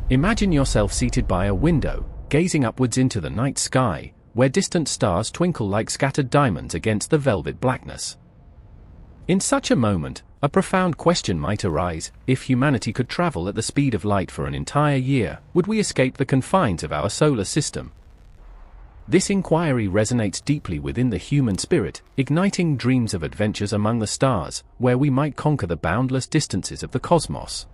Imagine yourself seated by a window, gazing upwards into the night sky, where distant stars twinkle like scattered diamonds against the velvet blackness. In such a moment, a profound question might arise: if humanity could travel at the speed of light for an entire year, would we escape the confines of our solar system? This inquiry resonates deeply within the human spirit, igniting dreams of adventures among the stars, where we might conquer the boundless distances of the cosmos.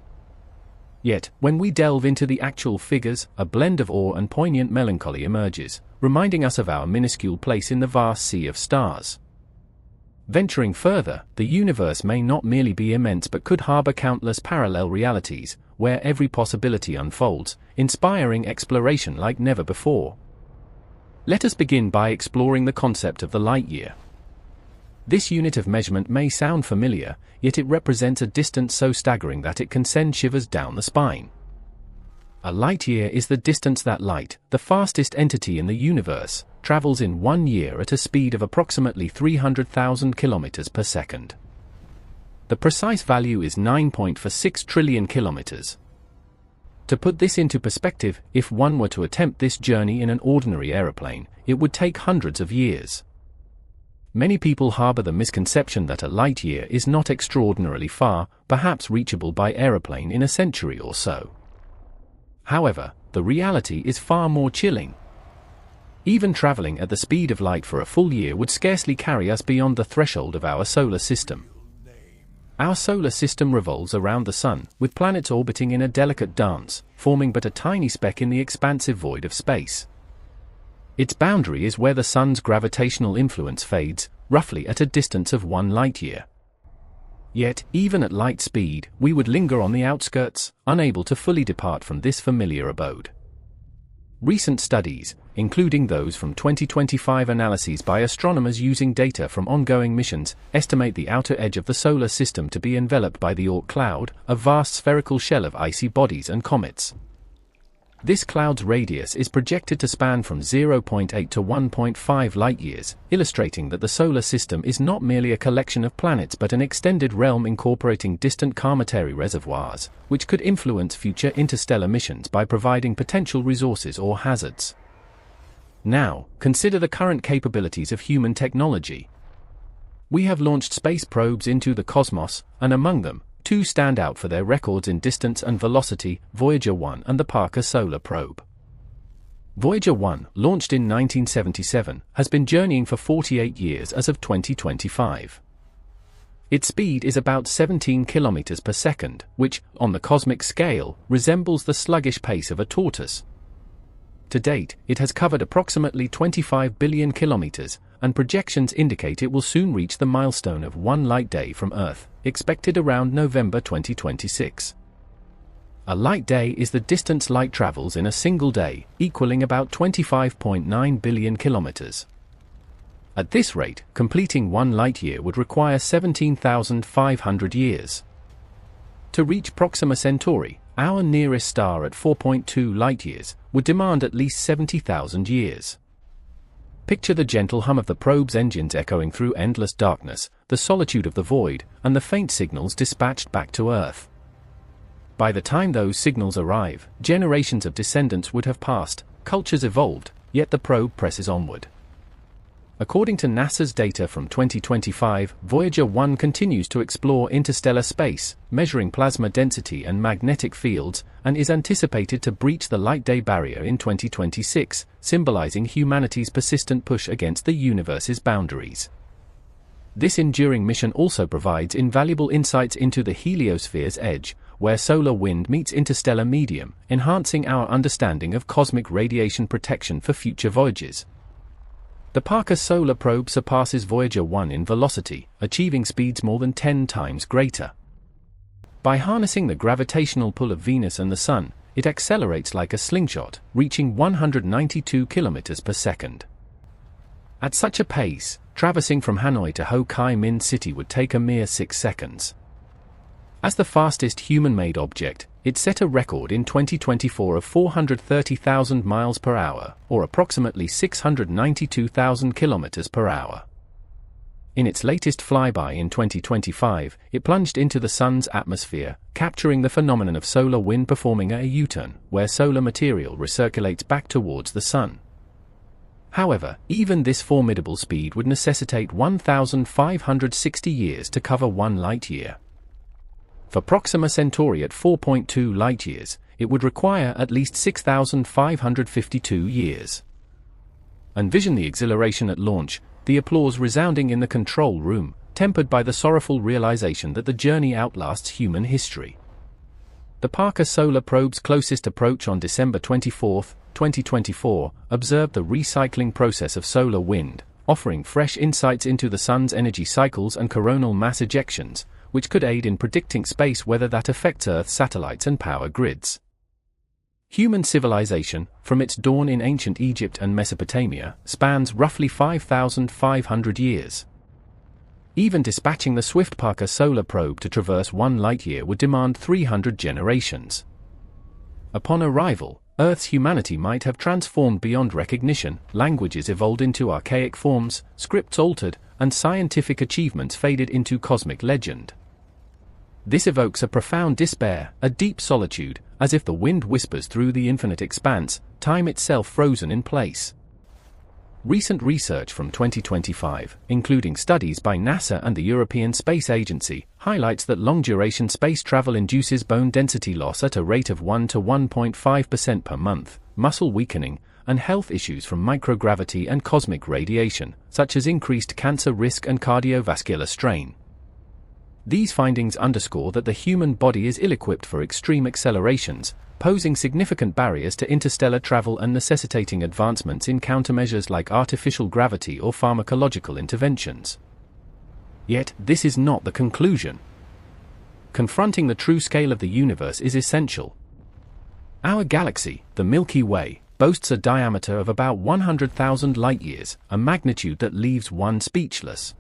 Yet, when we delve into the actual figures, a blend of awe and poignant melancholy emerges, reminding us of our minuscule place in the vast sea of stars. Venturing further, the universe may not merely be immense but could harbor countless parallel realities, where every possibility unfolds, inspiring exploration like never before. Let us begin by exploring the concept of the light year. This unit of measurement may sound familiar, yet it represents a distance so staggering that it can send shivers down the spine. A light year is the distance that light, the fastest entity in the universe, travels in 1 year at a speed of approximately 300,000 kilometers per second. The precise value is 9.46 trillion kilometers. To put this into perspective, if one were to attempt this journey in an ordinary aeroplane, it would take hundreds of years. Many people harbor the misconception that a light year is not extraordinarily far, perhaps reachable by aeroplane in a century or so. However, the reality is far more chilling. Even traveling at the speed of light for a full year would scarcely carry us beyond the threshold of our solar system. Our solar system revolves around the Sun, with planets orbiting in a delicate dance, forming but a tiny speck in the expansive void of space. Its boundary is where the Sun's gravitational influence fades, roughly at a distance of 1 light-year. Yet, even at light speed, we would linger on the outskirts, unable to fully depart from this familiar abode. Recent studies, including those from 2025 analyses by astronomers using data from ongoing missions, estimate the outer edge of the solar system to be enveloped by the Oort Cloud, a vast spherical shell of icy bodies and comets. This cloud's radius is projected to span from 0.8 to 1.5 light-years, illustrating that the solar system is not merely a collection of planets but an extended realm incorporating distant cometary reservoirs, which could influence future interstellar missions by providing potential resources or hazards. Now, consider the current capabilities of human technology. We have launched space probes into the cosmos, and among them, 2 stand out for their records in distance and velocity: Voyager 1 and the Parker Solar Probe. Voyager 1, launched in 1977, has been journeying for 48 years as of 2025. Its speed is about 17 kilometers per second, which, on the cosmic scale, resembles the sluggish pace of a tortoise. To date, it has covered approximately 25 billion kilometers, and projections indicate it will soon reach the milestone of 1 light day from Earth, expected around November 2026. A light day is the distance light travels in a single day, equaling about 25.9 billion kilometers. At this rate, completing 1 light-year would require 17,500 years. To reach Proxima Centauri, our nearest star at 4.2 light-years, would demand at least 70,000 years. Picture the gentle hum of the probe's engines echoing through endless darkness, the solitude of the void, and the faint signals dispatched back to Earth. By the time those signals arrive, generations of descendants would have passed, cultures evolved, yet the probe presses onward. According to NASA's data from 2025, Voyager 1 continues to explore interstellar space, measuring plasma density and magnetic fields, and is anticipated to breach the light-day barrier in 2026, symbolizing humanity's persistent push against the universe's boundaries. This enduring mission also provides invaluable insights into the heliosphere's edge, where solar wind meets interstellar medium, enhancing our understanding of cosmic radiation protection for future voyages. The Parker Solar Probe surpasses Voyager 1 in velocity, achieving speeds more than 10 times greater. By harnessing the gravitational pull of Venus and the Sun, it accelerates like a slingshot, reaching 192 kilometers per second. At such a pace, traversing from Hanoi to Ho Chi Minh City would take a mere 6 seconds. As the fastest human-made object, it set a record in 2024 of 430,000 miles per hour, or approximately 692,000 kilometers per hour. In its latest flyby in 2025, it plunged into the Sun's atmosphere, capturing the phenomenon of solar wind performing a U-turn, where solar material recirculates back towards the Sun. However, even this formidable speed would necessitate 1,560 years to cover 1 light-year. For Proxima Centauri at 4.2 light-years, it would require at least 6,552 years. Envision the exhilaration at launch, the applause resounding in the control room, tempered by the sorrowful realization that the journey outlasts human history. The Parker Solar Probe's closest approach on December 24, 2024, observed the recycling process of solar wind, offering fresh insights into the Sun's energy cycles and coronal mass ejections, which could aid in predicting space weather that affects Earth's satellites and power grids. Human civilization, from its dawn in ancient Egypt and Mesopotamia, spans roughly 5,500 years. Even dispatching the swift Parker Solar Probe to traverse 1 light-year would demand 300 generations. Upon arrival, Earth's humanity might have transformed beyond recognition, languages evolved into archaic forms, scripts altered, and scientific achievements faded into cosmic legend. This evokes a profound despair, a deep solitude, as if the wind whispers through the infinite expanse, time itself frozen in place. Recent research from 2025, including studies by NASA and the European Space Agency, highlights that long-duration space travel induces bone density loss at a rate of 1 to 1.5% per month, muscle weakening, and health issues from microgravity and cosmic radiation, such as increased cancer risk and cardiovascular strain. These findings underscore that the human body is ill-equipped for extreme accelerations, posing significant barriers to interstellar travel and necessitating advancements in countermeasures like artificial gravity or pharmacological interventions. Yet, this is not the conclusion. Confronting the true scale of the universe is essential. Our galaxy, the Milky Way, boasts a diameter of about 100,000 light-years, a magnitude that leaves one speechless.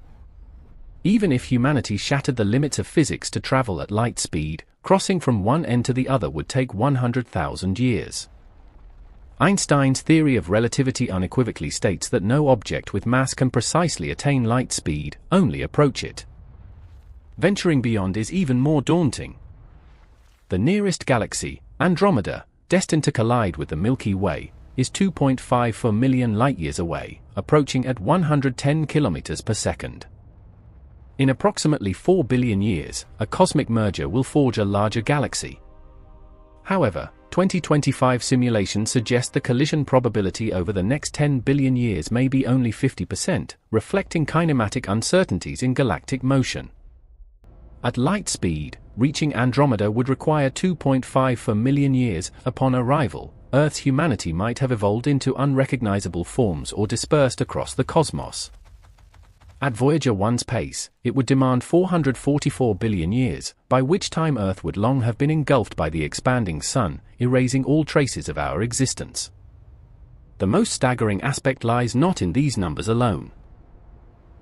Even if humanity shattered the limits of physics to travel at light speed, crossing from one end to the other would take 100,000 years. Einstein's theory of relativity unequivocally states that no object with mass can precisely attain light speed, only approach it. Venturing beyond is even more daunting. The nearest galaxy, Andromeda, destined to collide with the Milky Way, is 2.54 million light-years away, approaching at 110 kilometers per second. In approximately 4 billion years, a cosmic merger will forge a larger galaxy. However, 2025 simulations suggest the collision probability over the next 10 billion years may be only 50%, reflecting kinematic uncertainties in galactic motion. At light speed, reaching Andromeda would require 2.54 million years. Upon arrival, Earth's humanity might have evolved into unrecognizable forms or dispersed across the cosmos. At Voyager 1's pace, it would demand 444 billion years, by which time Earth would long have been engulfed by the expanding Sun, erasing all traces of our existence. The most staggering aspect lies not in these numbers alone.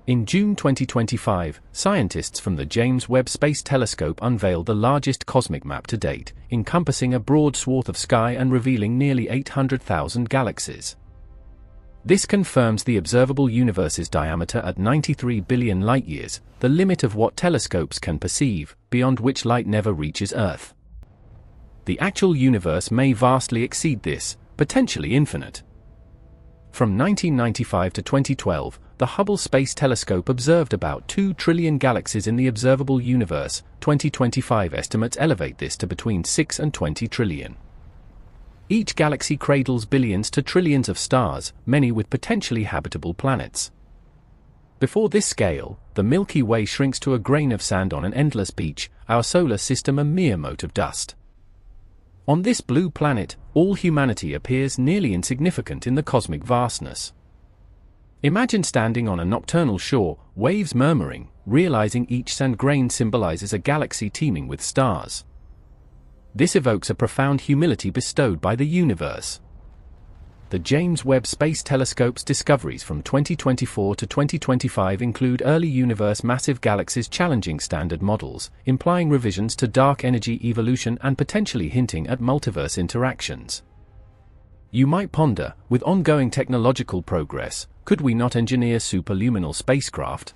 In June 2025, scientists from the James Webb Space Telescope unveiled the largest cosmic map to date, encompassing a broad swath of sky and revealing nearly 800,000 galaxies. This confirms the observable universe's diameter at 93 billion light-years, the limit of what telescopes can perceive, beyond which light never reaches Earth. The actual universe may vastly exceed this, potentially infinite. From 1995 to 2012, the Hubble Space Telescope observed about 2 trillion galaxies in the observable universe. 2025 estimates elevate this to between 6 and 20 trillion. Each galaxy cradles billions to trillions of stars, many with potentially habitable planets. Before this scale, the Milky Way shrinks to a grain of sand on an endless beach, our solar system a mere mote of dust. On this blue planet, all humanity appears nearly insignificant in the cosmic vastness. Imagine standing on a nocturnal shore, waves murmuring, realizing each sand grain symbolizes a galaxy teeming with stars. This evokes a profound humility bestowed by the universe. The James Webb Space Telescope's discoveries from 2024 to 2025 include early universe massive galaxies challenging standard models, implying revisions to dark energy evolution and potentially hinting at multiverse interactions. You might ponder, with ongoing technological progress, could we not engineer superluminal spacecraft?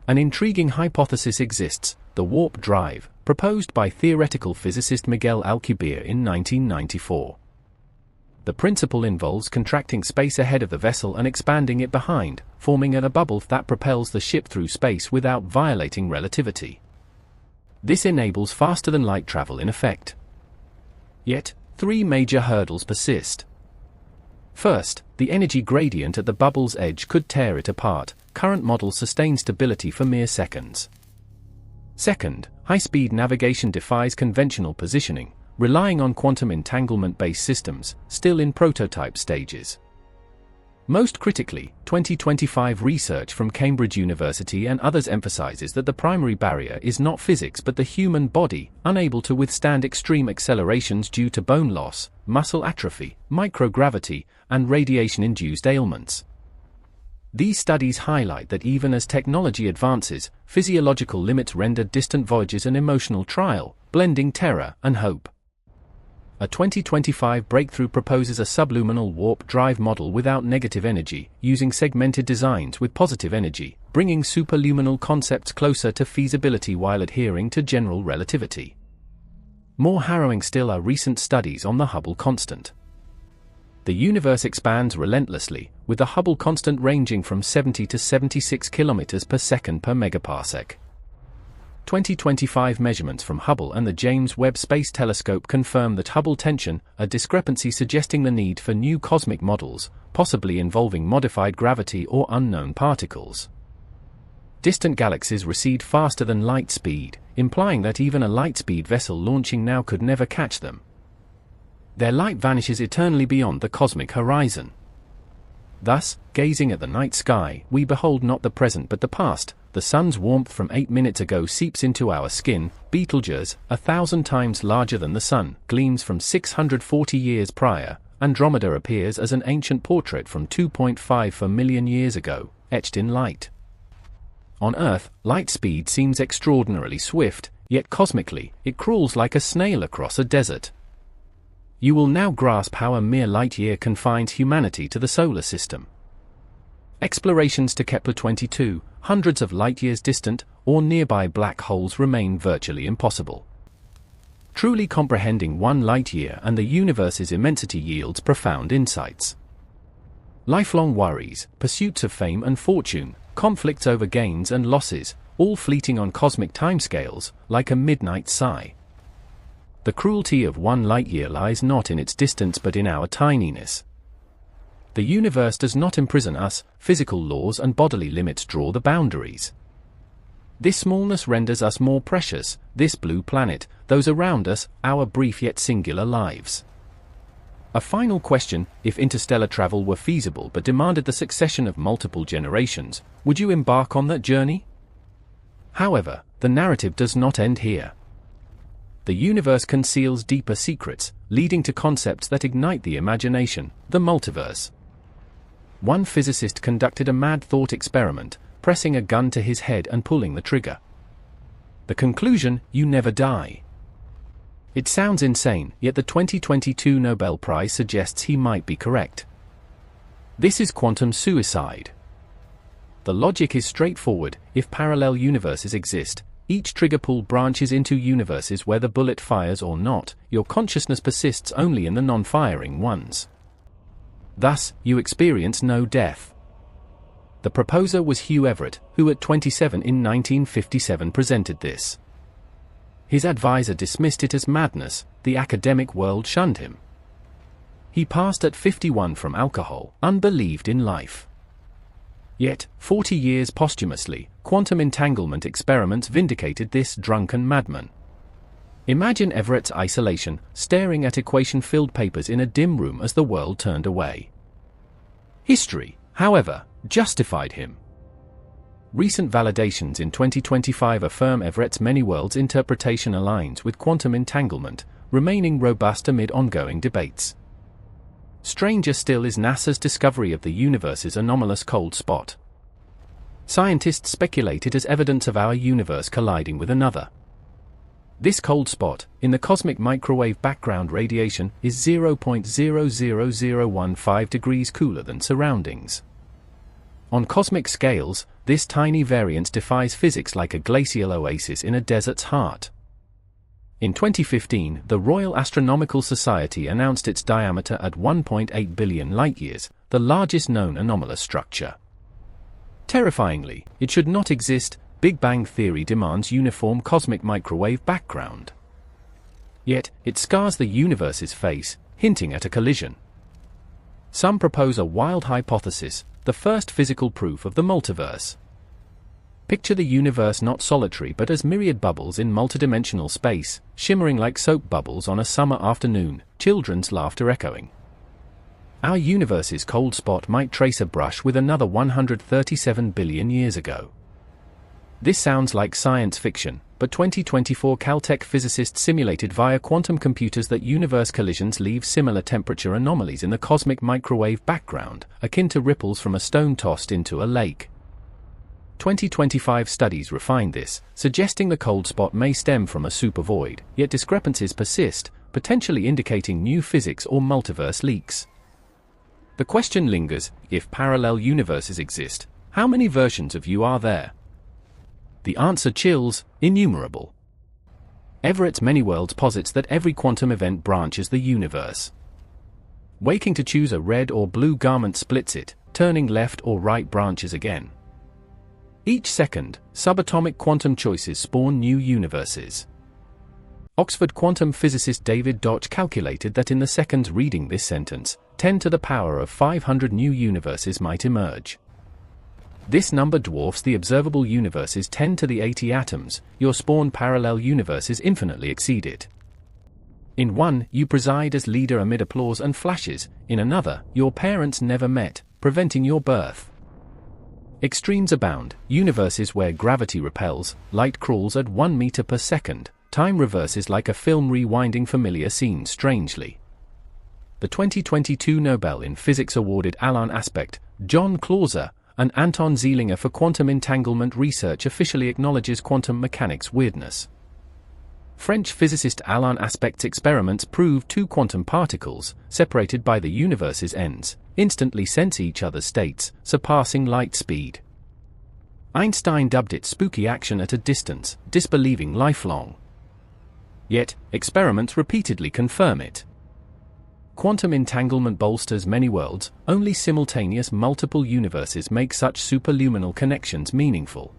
An intriguing hypothesis exists, the warp drive, proposed by theoretical physicist Miguel Alcubierre in 1994. The principle involves contracting space ahead of the vessel and expanding it behind, forming a bubble that propels the ship through space without violating relativity. This enables faster-than-light travel in effect. Yet, three major hurdles persist. First, the energy gradient at the bubble's edge could tear it apart. Current models sustain stability for mere seconds. Second, high-speed navigation defies conventional positioning, relying on quantum entanglement-based systems, still in prototype stages. Most critically, 2025 research from Cambridge University and others emphasizes that the primary barrier is not physics but the human body, unable to withstand extreme accelerations due to bone loss, muscle atrophy, microgravity, and radiation-induced ailments. These studies highlight that even as technology advances, physiological limits render distant voyages an emotional trial, blending terror and hope. A 2025 breakthrough proposes a subluminal warp drive model without negative energy, using segmented designs with positive energy, bringing superluminal concepts closer to feasibility while adhering to general relativity. More harrowing still are recent studies on the Hubble constant. The universe expands relentlessly, with the Hubble constant ranging from 70 to 76 km per second per megaparsec. 2025 measurements from Hubble and the James Webb Space Telescope confirm that Hubble tension, a discrepancy suggesting the need for new cosmic models, possibly involving modified gravity or unknown particles. Distant galaxies recede faster than light speed, implying that even a light-speed vessel launching now could never catch them. Their light vanishes eternally beyond the cosmic horizon. Thus, gazing at the night sky, we behold not the present but the past. The sun's warmth from 8 minutes ago seeps into our skin. Betelgeuse, 1,000 times larger than the sun, gleams from 640 years prior. Andromeda appears as an ancient portrait from 2.5 million years ago, etched in light. On Earth, light speed seems extraordinarily swift, yet cosmically, it crawls like a snail across a desert. You will now grasp how a mere light-year confines humanity to the solar system. Explorations to Kepler-22, hundreds of light-years distant, or nearby black holes remain virtually impossible. Truly comprehending one light-year and the universe's immensity yields profound insights. Lifelong worries, pursuits of fame and fortune, conflicts over gains and losses, all fleeting on cosmic timescales, like a midnight sigh. The cruelty of one light-year lies not in its distance but in our tininess. The universe does not imprison us, physical laws and bodily limits draw the boundaries. This smallness renders us more precious, this blue planet, those around us, our brief yet singular lives. A final question: if interstellar travel were feasible but demanded the succession of multiple generations, would you embark on that journey? However, the narrative does not end here. The universe conceals deeper secrets, leading to concepts that ignite the imagination, the multiverse. One physicist conducted a mad thought experiment, pressing a gun to his head and pulling the trigger. The conclusion: you never die. It sounds insane, yet the 2022 Nobel Prize suggests he might be correct. This is quantum suicide. The logic is straightforward: if parallel universes exist, each trigger pull branches into universes where the bullet fires or not, your consciousness persists only in the non-firing ones. Thus, you experience no death. The proposer was Hugh Everett, who at 27 in 1957 presented this. His advisor dismissed it as madness, the academic world shunned him. He passed at 51 from alcohol, unbelieved in life. Yet, 40 years posthumously, quantum entanglement experiments vindicated this drunken madman. Imagine Everett's isolation, staring at equation-filled papers in a dim room as the world turned away. History, however, justified him. Recent validations in 2025 affirm Everett's many worlds interpretation aligns with quantum entanglement, remaining robust amid ongoing debates. Stranger still is NASA's discovery of the universe's anomalous cold spot. Scientists speculate it as evidence of our universe colliding with another. This cold spot, in the cosmic microwave background radiation, is 0.00015 degrees cooler than surroundings. On cosmic scales, this tiny variance defies physics like a glacial oasis in a desert's heart. In 2015, the Royal Astronomical Society announced its diameter at 1.8 billion light-years, the largest known anomalous structure. Terrifyingly, it should not exist. Big Bang theory demands uniform cosmic microwave background. Yet, it scars the universe's face, hinting at a collision. Some propose a wild hypothesis, the first physical proof of the multiverse. Picture the universe not solitary but as myriad bubbles in multidimensional space, shimmering like soap bubbles on a summer afternoon, children's laughter echoing. Our universe's cold spot might trace a brush with another 137 billion years ago. This sounds like science fiction, but 2024 Caltech physicists simulated via quantum computers that universe collisions leave similar temperature anomalies in the cosmic microwave background, akin to ripples from a stone tossed into a lake. 2025 studies refine this, suggesting the cold spot may stem from a supervoid, yet discrepancies persist, potentially indicating new physics or multiverse leaks. The question lingers, if parallel universes exist, how many versions of you are there? The answer chills, innumerable. Everett's Many Worlds posits that every quantum event branches the universe. Waking to choose a red or blue garment splits it, turning left or right branches again. Each second, subatomic quantum choices spawn new universes. Oxford quantum physicist David Deutsch calculated that in the seconds reading this sentence, 10 to the power of 500 new universes might emerge. This number dwarfs the observable universe's 10 to the 80 atoms. Your spawn parallel universes infinitely exceed it. In one, you preside as leader amid applause and flashes, in another, your parents never met, preventing your birth. Extremes abound, universes where gravity repels, light crawls at 1 meter per second, time reverses like a film rewinding familiar scenes strangely. The 2022 Nobel in Physics awarded Alain Aspect, John Clauser, and Anton Zeilinger for quantum entanglement research officially acknowledges quantum mechanics weirdness. French physicist Alain Aspect's experiments prove two quantum particles, separated by the universe's ends, instantly sense each other's states, surpassing light speed. Einstein dubbed it spooky action at a distance, disbelieving lifelong. Yet, experiments repeatedly confirm it. Quantum entanglement bolsters many worlds, only simultaneous multiple universes make such superluminal connections meaningful.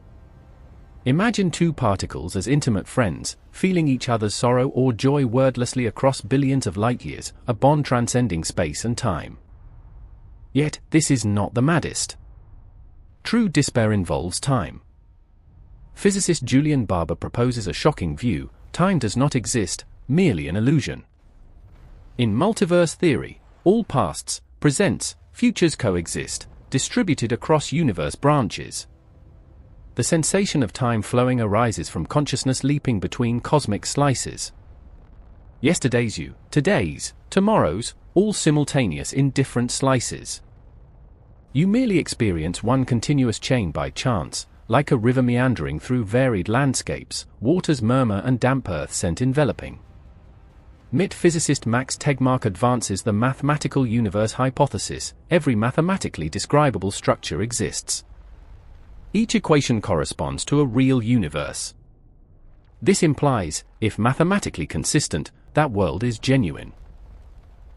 Imagine two particles as intimate friends, feeling each other's sorrow or joy wordlessly across billions of light-years, a bond transcending space and time. Yet, this is not the maddest. True despair involves time. Physicist Julian Barber proposes a shocking view: time does not exist, merely an illusion. In multiverse theory, all pasts, presents, futures coexist, distributed across universe branches. The sensation of time flowing arises from consciousness leaping between cosmic slices. Yesterday's you, today's, tomorrow's, all simultaneous in different slices. You merely experience one continuous chain by chance, like a river meandering through varied landscapes, waters murmur and damp earth scent enveloping. MIT physicist Max Tegmark advances the mathematical universe hypothesis: every mathematically describable structure exists. Each equation corresponds to a real universe. This implies, if mathematically consistent, that world is genuine.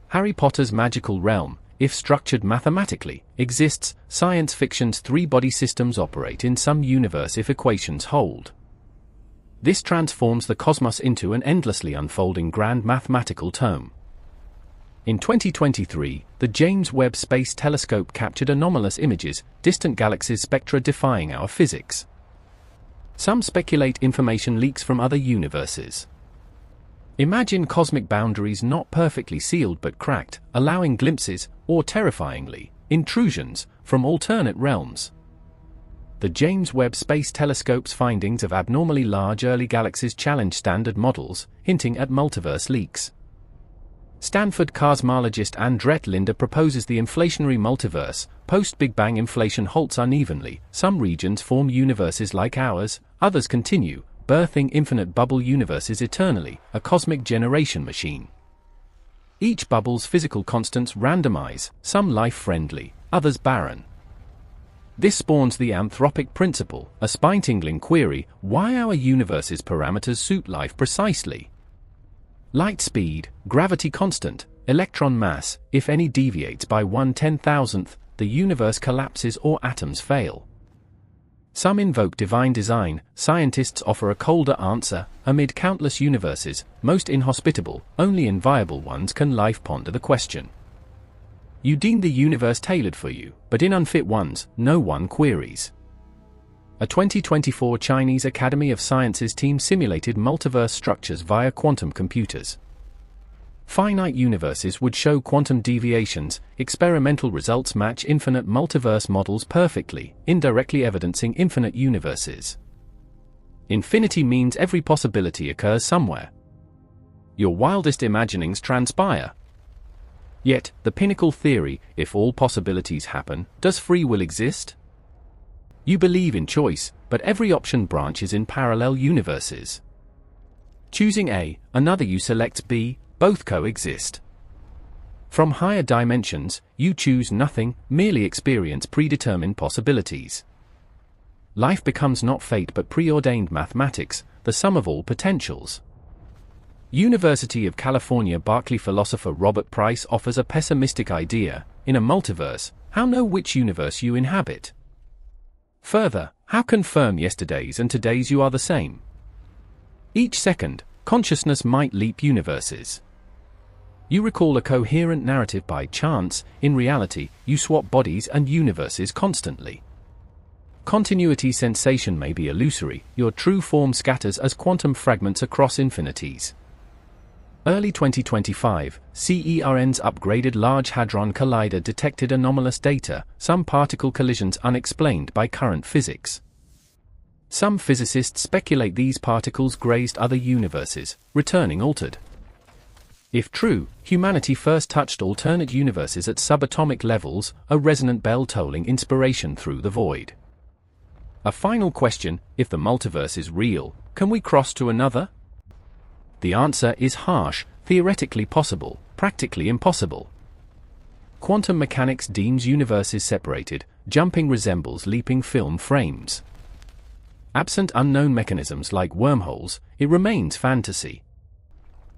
Harry Potter's magical realm, if structured mathematically, exists. Science fiction's three-body systems operate in some universe if equations hold. This transforms the cosmos into an endlessly unfolding grand mathematical tome. In 2023, the James Webb Space Telescope captured anomalous images, distant galaxies' spectra defying our physics. Some speculate information leaks from other universes. Imagine cosmic boundaries not perfectly sealed but cracked, allowing glimpses, or terrifyingly, intrusions, from alternate realms. The James Webb Space Telescope's findings of abnormally large early galaxies challenge standard models, hinting at multiverse leaks. Stanford cosmologist Andret Linder proposes the inflationary multiverse. Post-Big Bang inflation halts unevenly, some regions form universes like ours, others continue, birthing infinite bubble universes eternally, a cosmic generation machine. Each bubble's physical constants randomize, some life-friendly, others barren. This spawns the anthropic principle, a spine-tingling query: why our universe's parameters suit life precisely? Light speed, gravity constant, electron mass: if any deviates by 1/10,000th, the universe collapses or atoms fail. Some invoke divine design, scientists offer a colder answer: amid countless universes, most inhospitable, only in viable ones can life ponder the question. You deem the universe tailored for you, but in unfit ones, no one queries. A 2024 Chinese Academy of Sciences team simulated multiverse structures via quantum computers. Finite universes would show quantum deviations, experimental results match infinite multiverse models perfectly, indirectly evidencing infinite universes. Infinity means every possibility occurs somewhere. Your wildest imaginings transpire. Yet, the pinnacle theory: if all possibilities happen, does free will exist? You believe in choice, but every option branches in parallel universes. Choosing A, another you selects B, both coexist. From higher dimensions, you choose nothing, merely experience predetermined possibilities. Life becomes not fate but preordained mathematics, the sum of all potentials. University of California Berkeley philosopher Robert Price offers a pessimistic idea: in a multiverse, how know which universe you inhabit? Further, how confirm yesterday's and today's you are the same? Each second, consciousness might leap universes. You recall a coherent narrative by chance; in reality, you swap bodies and universes constantly. Continuity sensation may be illusory, your true form scatters as quantum fragments across infinities. Early 2025, CERN's upgraded Large Hadron Collider detected anomalous data, some particle collisions unexplained by current physics. Some physicists speculate these particles grazed other universes, returning altered. If true, humanity first touched alternate universes at subatomic levels, a resonant bell tolling inspiration through the void. A final question: if the multiverse is real, can we cross to another? The answer is harsh: theoretically possible, practically impossible. Quantum mechanics deems universes separated, jumping resembles leaping film frames. Absent unknown mechanisms like wormholes, it remains fantasy.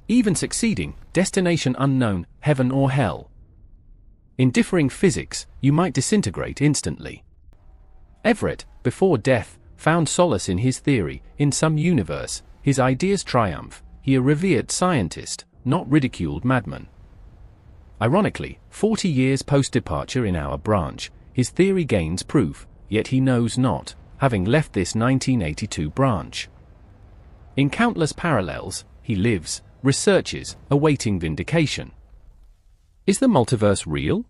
Even succeeding, destination unknown, heaven or hell. In differing physics, you might disintegrate instantly. Everett, before death, found solace in his theory: in some universe, his ideas triumph. He a revered scientist, not ridiculed madman. Ironically, 40 years post-departure in our branch, his theory gains proof, yet he knows not, having left this 1982 branch. In countless parallels, he lives, researches, awaiting vindication. Is the multiverse real?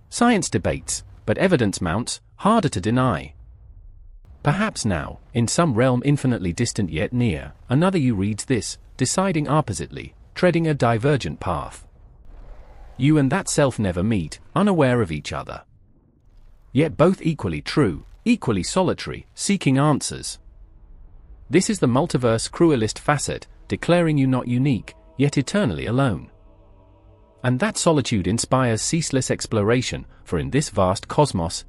Science debates, but evidence mounts, harder to deny. Perhaps now, in some realm infinitely distant yet near, another you reads this, deciding oppositely, treading a divergent path. You and that self never meet, unaware of each other. Yet both equally true, equally solitary, seeking answers. This is the multiverse cruelest facet, declaring you not unique, yet eternally alone. And that solitude inspires ceaseless exploration, for in this vast cosmos,